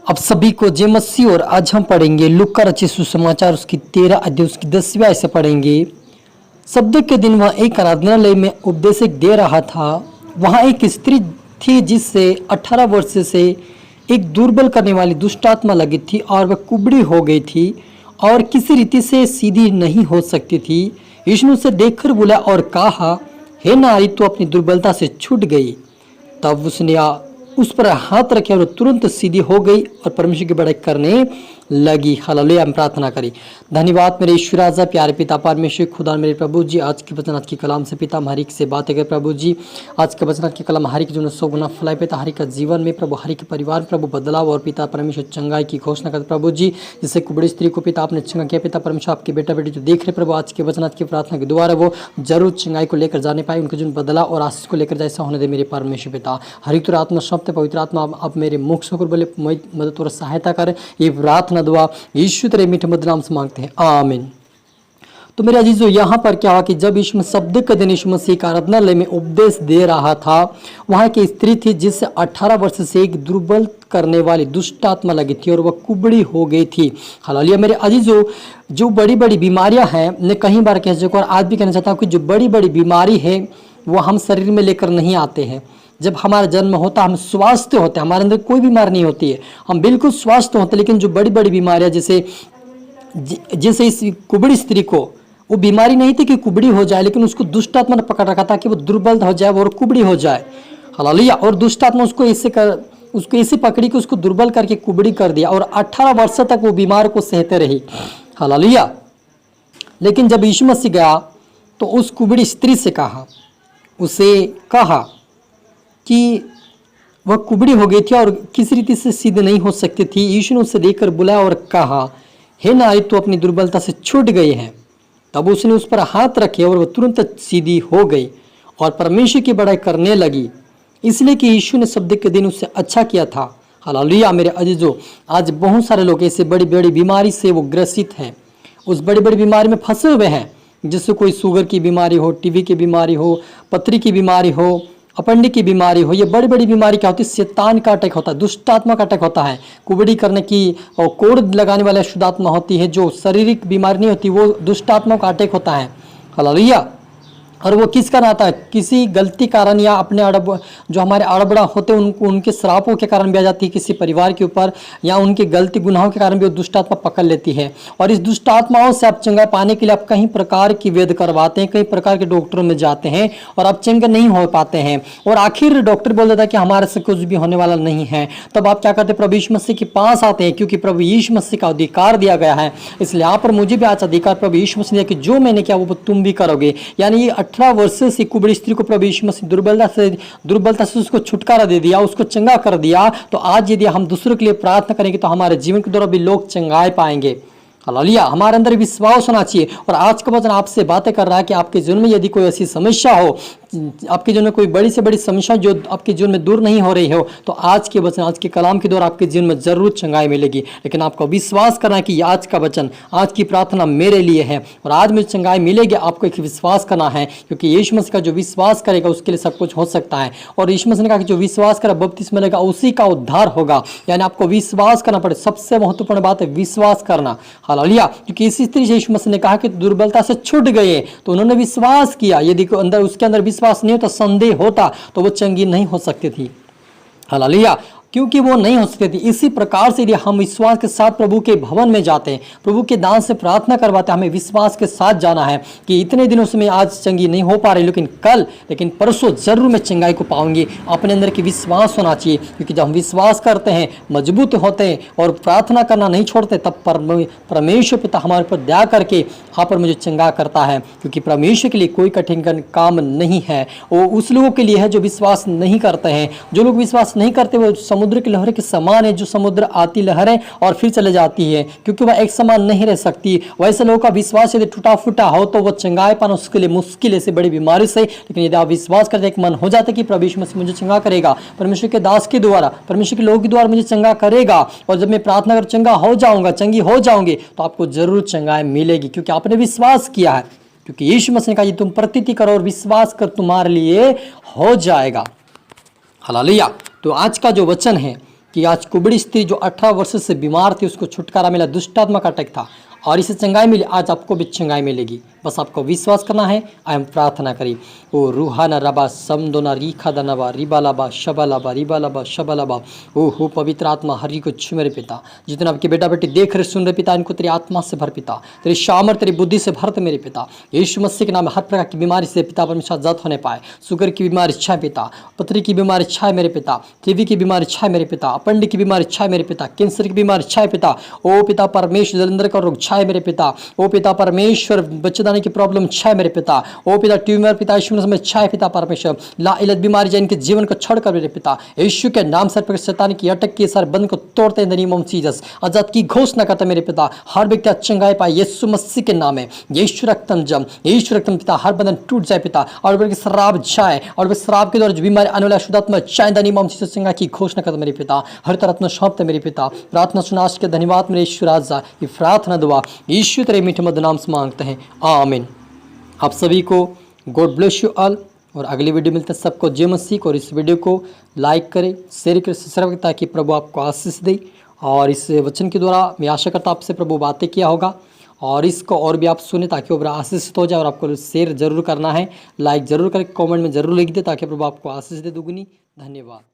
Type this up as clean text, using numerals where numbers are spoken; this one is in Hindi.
अब सभी को जय मसीह। और आज हम पढ़ेंगे लूका रचित सुसमाचार उसकी 13 अध्याय उसकी 10वीं आयत से पढ़ेंगे। सब्त के दिन वह एक आराधनालय में उपदेशक दे रहा था। वहाँ एक स्त्री थी जिससे 18 वर्ष से एक दुर्बल करने वाली दुष्ट आत्मा लगी थी और वह कुबड़ी हो गई थी और किसी रीति से सीधी नहीं हो सकती थी। यीशु ने उसे देखकर बोला और कहा, हे नारी, तू अपनी दुर्बलता से छूट गई। तब उसने उस पर हाथ रखे और तुरंत सीधी हो गई और परमेश्वर की बड़ाई करने लगी। हालेलुया। हम प्रार्थना करें। धन्यवाद मेरे ईश्वर राजा, प्यारे पिता परमेश्वर खुदा मेरे प्रभु जी, आज के वचन आज की कलाम से पिता हमारी से बात है प्रभु जी। आज के वचन आज की कलाम हरी के जो 100 गुना फलाई पिता हरी का जीवन में प्रभु, हरी के परिवार प्रभु बदलाव और पिता परमेश्वर चंगाई की घोषणा करते प्रभु जी। जिससे कुबड़ी स्त्री को पिता आपने चंगा किया पिता परमेश्वर, आपके बेटा बेटी जो देख रहे प्रभु, आज के वचन आज की प्रार्थना के द्वारा वो जरूर चंगाई को लेकर जाने पाए, उनके जो बदलाव और आशीष को लेकर जैसा होने दे मेरे परमेश्वर पिता। हरित आत्मा शब्द पवित्र आत्मा अब मेरे मुख से बोले मदद और सहायता करें। ये प्रार्थना दुआ यीशु तेरे मीठे मधुर नाम से मांगते हैं, आमीन। तो मेरे अजीजों, यहाँ पर क्या हुआ कि जब यीशु सब्त के दिन यीशु मसीह का आराधनालय में उपदेश दे रहा था, वहाँ की स्त्री थी जिससे 18 वर्ष से एक दुर्बल करने वाली दुष्ट आत्मा लगी थी और वह कुबड़ी हो गई थी। हालेलुया। मेरे अजीजों, जो बड़ी बड़ी बीमारियां हैं, मैं कई बार कह चुका और आज भी कहना चाहता हूँ कि जो बड़ी बड़ी बीमारी है वो हम शरीर में लेकर नहीं आते हैं। जब हमारा जन्म होता हम स्वस्थ होते हैं, हमारे अंदर कोई बीमारी नहीं होती है, हम बिल्कुल स्वस्थ होते हैं। लेकिन जो बड़ी बड़ी बीमारियां जैसे इस कुबड़ी स्त्री को वो बीमारी नहीं थी कि कुबड़ी हो जाए, लेकिन उसको दुष्ट आत्मा ने पकड़ रखा था कि वो दुर्बल हो जाए और कुबड़ी हो जाए। हालेलुया। और दुष्ट आत्मा उसको ऐसे पकड़ी कि उसको दुर्बल करके कुबड़ी कर दिया और 18 वर्ष तक वो बीमार को सहते रही। हालेलुया। लेकिन जब यीशु मसीह गया तो उस कुबड़ी स्त्री से कहा कि वह कुबड़ी हो गई थी और किसी रीति से सीधे नहीं हो सकती थी। यीशु ने उसे देखकर बुलाया और कहा, हे नारी, तू अपनी दुर्बलता से छूट गई है। तब उसने उस पर हाथ रखे और वह तुरंत सीधी हो गई और परमेश्वर की बड़ाई करने लगी, इसलिए कि यीशु ने सब्त के दिन उससे अच्छा किया था। हालेलुया। मेरे अजीजों, आज बहुत सारे लोग ऐसे बड़ी बड़ी बीमारी से वो ग्रसित हैं, उस बड़ी बड़ी बीमारी में फंसे हुए हैं, जिससे कोई शुगर की बीमारी हो, टीबी की बीमारी हो, पथरी की बीमारी हो, अपंडी की बीमारी हो। ये बड़ी बड़ी बीमारी क्या होती है? शैतान का अटैक होता है, दुष्ट आत्मा का अटैक होता है। कुबड़ी करने की और कोड़ लगाने वाली शुद्ध आत्मा होती है, जो शारीरिक बीमारी नहीं होती, वो दुष्ट आत्मा का अटैक होता है। हालेलुया। और वो किस कारण आता है? किसी गलती कारण या अपने जो हमारे अड़बड़ा होते हैं उनके श्रापों के कारण भी आ जाती है किसी परिवार के ऊपर, या उनके गलती गुनाहों के कारण भी वो दुष्ट आत्मा पकड़ लेती है। और इस दुष्ट आत्माओं से आप चंगा पाने के लिए आप कई प्रकार की वेद करवाते हैं, कई प्रकार के डॉक्टरों में जाते हैं और आप चंगा नहीं हो पाते हैं। और आखिर डॉक्टर बोल देता है कि हमारे से कुछ भी होने वाला नहीं है। तब आप क्या करते हैं? प्रभु यीशु मसीह के पास आते हैं, क्योंकि प्रभु यीशु मसीह का अधिकार दिया गया है। इसलिए यहाँ पर मुझे भी आज अधिकार प्रभु यीशु मसीह ने कि जो मैंने किया वो तुम भी करोगे। यानी 18 वर्ष से कुबड़ी स्त्री को प्रभु यीशु मसीह दुर्बलता से उसको छुटकारा दे दिया, उसको चंगा कर दिया। तो आज यदि हम दूसरों के लिए प्रार्थना करेंगे तो हमारे जीवन के द्वारा भी लोग चंगाए पाएंगे। हालेलुया। हमारे अंदर विश्वास होना चाहिए। और आज का वचन आपसे बातें कर रहा है कि आपके जीवन में यदि कोई ऐसी समस्या हो, आपके जीवन में कोई बड़ी से बड़ी समस्या जो आपके जीवन में दूर नहीं हो रही हो, तो आज के वचन आज के कलाम के द्वारा आपके जीवन में जरूर चंगाई मिलेगी। लेकिन आपको विश्वास करना है कि आज का वचन, आज की प्रार्थना मेरे लिए है और आज मुझे चंगाई मिलेगी। आपको एक विश्वास करना है, क्योंकि यीशु मसीह का जो विश्वास करेगा उसके लिए सब कुछ हो सकता है। और यीशु मसीह ने कहा कि जो विश्वास करेगा बपतिस्मा लेगा उसी का उद्धार होगा। यानी आपको विश्वास करना पड़े। सबसे महत्वपूर्ण बात है विश्वास करना। हालेलुया। क्योंकि इसी स्त्री से यीशु मसीह ने कहा कि दुर्बलता से छूट गए, तो उन्होंने विश्वास किया। यदि उसके अंदर विश्वास नहीं होता, संदेह होता, तो वो चंगी नहीं हो सकती थी। हालेलुया। क्योंकि वो नहीं हो सकती थी। इसी प्रकार से यदि हम विश्वास के साथ प्रभु के भवन में जाते हैं, प्रभु के दान से प्रार्थना करवाते हैं, हमें विश्वास के साथ जाना है कि इतने दिनों से मैं आज चंगी नहीं हो पा रही, लेकिन परसों जरूर मैं चंगाई को पाऊंगी। अपने अंदर की विश्वास होना चाहिए, क्योंकि जब हम विश्वास करते हैं, मजबूत होते हैं और प्रार्थना करना नहीं छोड़ते, तब परमेश्वर पिता हमारे पर दया करके आप पर मुझे चंगा करता है। क्योंकि परमेश्वर के लिए कोई कठिन काम नहीं है। वो उस लोगों के लिए है जो विश्वास नहीं करते हैं। जो लोग विश्वास नहीं करते वो समुद्र की लहरें के समान है, जो समुद्र आती लहरें और फिर चले जाती है, क्योंकि वह एक समान नहीं रह सकती। वैसे लोगों का विश्वास यदि टूटा फूटा हो तो वह चंगाई पाना उसके लिए मुश्किल है, से बड़ी बीमारी से। लेकिन यदि आप विश्वास करते एक मन हो जाता है कि प्रभु यीशु मसीह मुझे चंगा करेगा, परमेश्वर के दास के द्वारा, परमेश्वर के लोगों के द्वारा मुझे चंगा करेगा, और जब मैं प्रार्थना कर चंगा हो जाऊंगा, चंगी हो जाऊंगी, तो आपको जरूर चंगाई मिलेगी, क्योंकि आपने विश्वास किया है। क्योंकि यीशु मसीह ने कहा तुम प्रतीति करो और विश्वास कर, तुम्हारे लिए हो जाएगा। हालेलुया। तो आज का जो वचन है कि आज कुबड़ी स्त्री जो 18 वर्ष से बीमार थी उसको छुटकारा मिला, दुष्ट आत्मा का अटैक था और इसे चंगाई मिली। आज आपको भी चंगाई मिलेगी, बस आपको विश्वास करना है। हम प्रार्थना करी। ओ रूहाना रबा समदोना रीखा दनबा रिबालाबा शबालाबा रिबालाबा शबालाबा। ओ हो पवित्र आत्मा हरि को छू मेरे पिता, जितना आपके बेटा बेटी देख रहे सुन रहे पिता, इनको तेरी आत्मा से भर पिता, तेरी शामर तेरी बुद्धि से भरते मेरे पिता। यीशु मसीह के नाम में हर प्रकार की बीमारी से पिता परमेश्वर आजाद होने पाए। शुगर की बीमारी छाए पिता, पथरी की बीमारी छाए मेरे पिता, टीबी की बीमारी छाए मेरे पिता, अपंड की बीमारी छाए मेरे पिता, कैंसर की बीमारी छाए पिता। ओ पिता परमेश्वर जलंधर का रोग छाए मेरे पिता। ओ पिता परमेश्वर बच्चेदानी की प्रॉब्लम छाए मेरे पिता। ओ पिता ट्यूमर पिता यीशु में छाए पिता परमेश्वर। ला इलाज बीमारी जाए इनके जीवन को छोड़कर मेरे पिता यीशु के नाम से शैतान की अटक के सर बंद को तोड़ते हैं in the name of Jesus. आजाद की घोषणा करता मेरे पिता, हर व्यक्ति चंगाई पाए यीशु मसीह के नाम में। यीशु रक्तम जम, यीशु रक्तम पिता, हर बंधन टूट जाए पिता, और बल्कि शराब जाए, और वे शराब के द्वारा जो बीमारी आने वाला शुद्धात्मा चाहे द नेम ऑफ जीसस चंगाई की घोषणा करता मेरे पिता। हर तरह में सौंपते मेरे पिता। प्रार्थना सुनाश के धन्यवाद मेरे यीशु राजा। ये प्रार्थना दुआ यीशु तेरे मीठे मधुर नाम से मांगते हैं, आमीन। आप सभी को गॉड ब्लेस यू ऑल, और अगली वीडियो मिलते हैं सबको जय मसीह को। और इस वीडियो को लाइक करें, शेयर करें, सब्सक्राइब करें, ताकि प्रभु आपको आशीष दे। और इस वचन के द्वारा मैं आशा करता हूँ आपसे प्रभु बातें किया होगा, और इसको और भी आप सुने ताकि वो आशीषित हो जाए। और आपको शेयर जरूर करना है, लाइक जरूर करें, कमेंट में जरूर लिख दे, ताकि प्रभु आपको आशीष दे दुगनी। धन्यवाद।